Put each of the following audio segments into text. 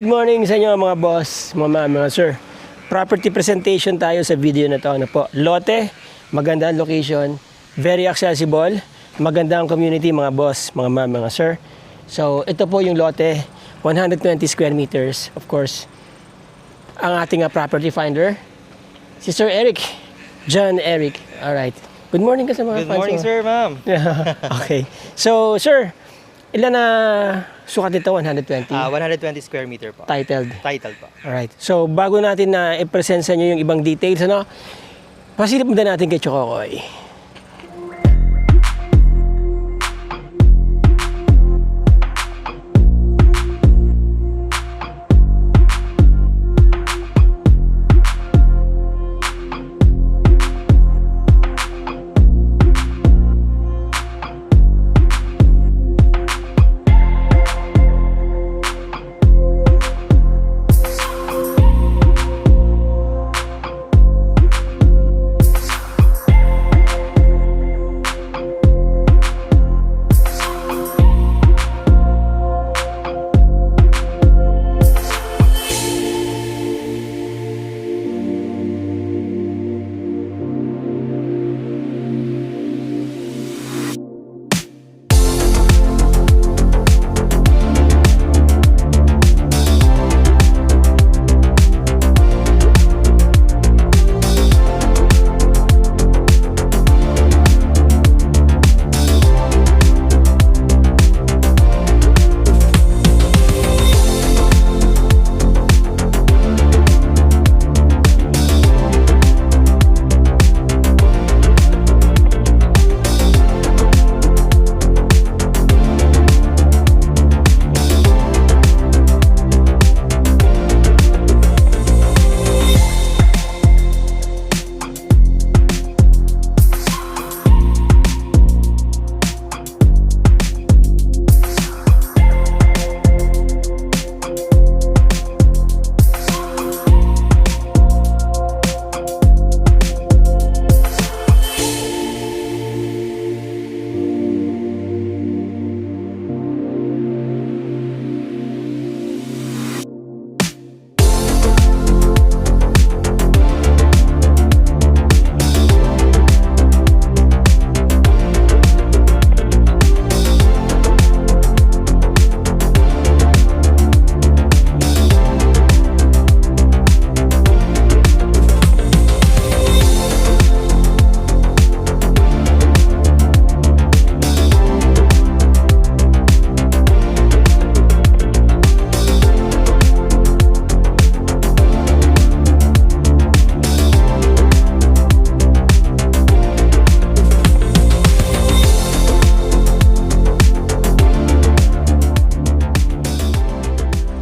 Good morning sa inyo mga boss, mga sir. Property presentation tayo sa video na to. Ano po? Lote, magandang location, very accessible, magandang community mga boss, mga sir. So ito po yung lote, 120 square meters. Of course, ang ating property finder, si Sir Eric, John Eric. Alright. Good morning ka sa mga fans. Good morning, sir, ma'am. Okay. So, sir, ilan na sukat nito? 120? 120 square meter po. Titled. Title po. Alright. So, bago natin na i-present sa inyo yung ibang details, ano, pasilip muna natin kay Chokokoy.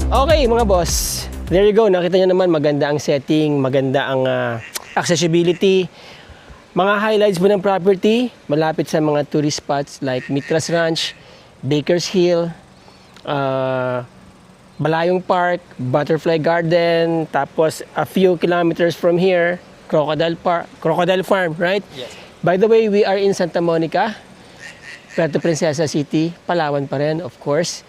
Okay mga boss, there you go. Nakita nyo naman maganda ang setting, maganda ang accessibility. Mga highlights po ng property, malapit sa mga tourist spots like Mitras Ranch, Baker's Hill, Balayong Park, Butterfly Garden, tapos a few kilometers from here, Crocodile Farm, right? Yes. By the way, we are in Santa Monica, Puerto Princesa City, Palawan pa rin, of course.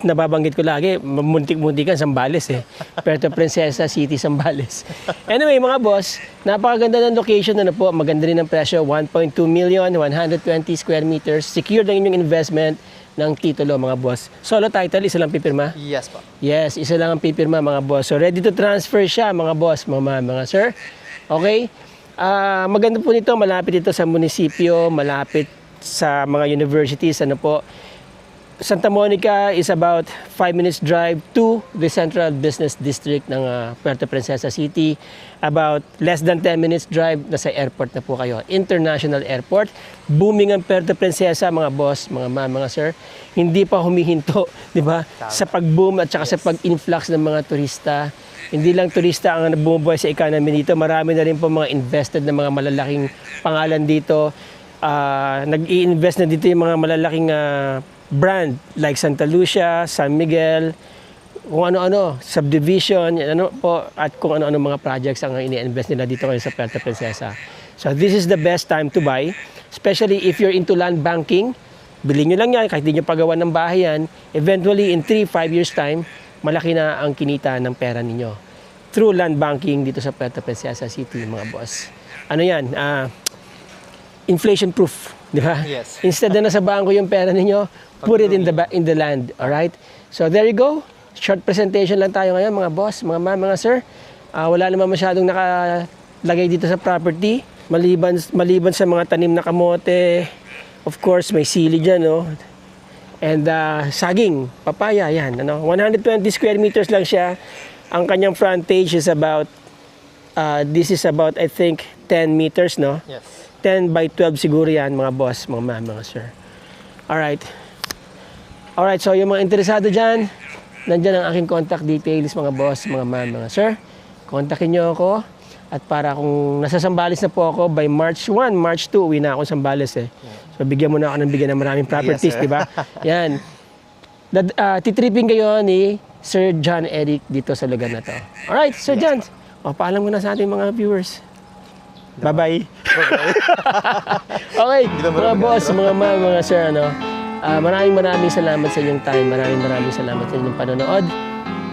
Nababanggit ko lagi, muntik-muntikan, Zambales eh. Puerto Princesa City, Zambales. Anyway, mga boss, napakaganda ng location na po. Maganda rin ang presyo, 1.2 million, 120 square meters. Secure ang inyong investment ng titulo, mga boss. Solo title, isa lang pipirma? Yes po. Yes, isa lang ang pipirma, mga boss. So, ready to transfer siya, mga boss, mga sir. Okay? Maganda po nito, malapit ito sa munisipyo, malapit sa mga universities, ano po. Santa Monica is about 5 minutes drive to the Central Business District ng Puerto Princesa City. About less than 10 minutes drive, nasa airport na po kayo. International Airport. Booming ang Puerto Princesa, mga boss, mga sir. Hindi pa humihinto, di ba? Sa pag-boom at saka sa pag-influx ng mga turista. Hindi lang turista ang bumubuhay sa economy dito. Marami na rin po mga invested na mga malalaking pangalan dito. Nag-i-invest na dito yung mga malalaking brand like Santa Lucia, San Miguel, kung ano-ano, subdivision, ano po, at kung ano-ano mga projects ang ini-invest nila dito ngayon sa Puerto Princesa. So this is the best time to buy, especially if you're into land banking. Bilhin nyo lang yan, kahit hindi nyo pagawa ng bahay yan. Eventually, in 3-5 years time, malaki na ang kinita ng pera ninyo through land banking dito sa Puerto Princesa City, mga boss. Ano yan? Inflation proof, di ba? Yes. Instead na nasa bangko yung pera ninyo, put it in the land, alright? So there you go. Short presentation lang tayo ngayon, mga boss, mga ma'am, mga sir. Wala naman masyadong nakalagay dito sa property. Maliban sa mga tanim na kamote, of course, may sili dyan, no? And saging, papaya, yan. Ano? 120 square meters lang siya. Ang kanyang frontage is about, this is about, I think, 10 meters, no? Yes. 10 by 12 siguro yan, mga boss, mga ma'am, mga sir. Alright. Alright, so yung mga interesado dyan, nandyan ang aking contact details, mga boss, mga ma'am, mga sir. Kontakin nyo ako. At para kung nasa Zambales na po ako, by March 1, March 2, uwi na ako sa Zambales eh. So bigyan mo na ako ng bigyan ng maraming properties, Yes, sir. di ba? Yan. Titripping kayo ni Sir John Eric dito sa lugar na to. Alright, Sir John. Paalam mo na sa ating mga viewers. Bye-bye. Okay, mga boss, mga ma'am, mga sir, maraming salamat sa inyong time. Maraming salamat sa inyong panonood.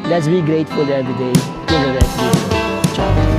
Let's be grateful every day. In the next video. Ciao.